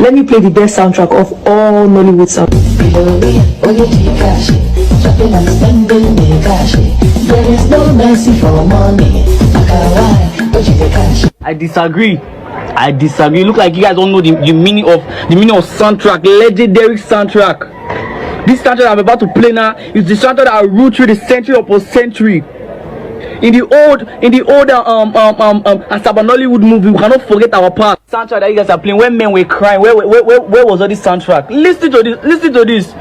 Let me play the best soundtrack of all Nollywood songs. There is no mercy for money. I disagree. Look like you guys don't know the meaning of soundtrack, legendary soundtrack. This soundtrack I'm about to play now is the soundtrack that ruled through the century upon century. In the old Asaba Nollywood movie, we cannot forget our past. Soundtrack that you guys are playing when men were crying. Where was all this soundtrack? Listen to this.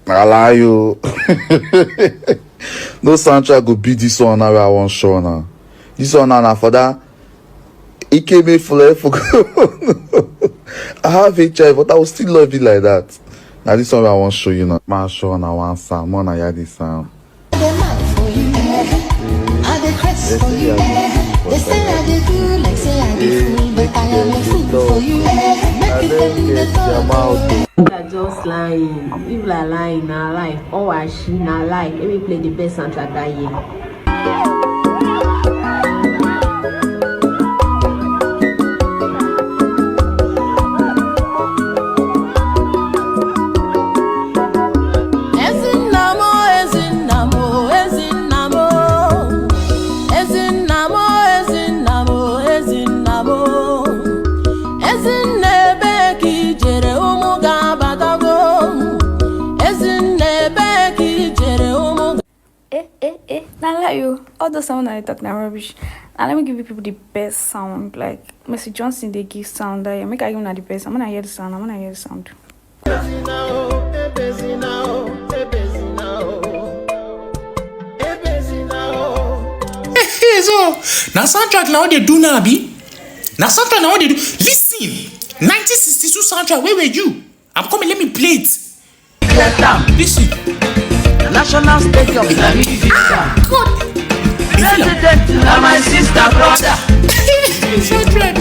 I lie you. No soundtrack go beat this one now. I want show now. This one now for that. It came in full. I have HIV, but I will still love it like that. Now this one I want show you now. Man, show now one sound. Man, I hear this sound. People are just lying. People are lying now, life. Oh, I she now life. Let me play the best soundtrack that year. You all the sound I talk now rubbish. Now let me give you people the best sound. Like Mercy Johnson, they give sound that make I give them the best. I'm gonna hear the sound. Hey, so now soundtrack now they do now be. Now soundtrack now they do. Listen, 1962 soundtrack. Where were you? I'm coming. Let me play it. Listen. National Stadium. God. President, my sister, brother. Soundtrack,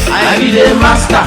I be the master.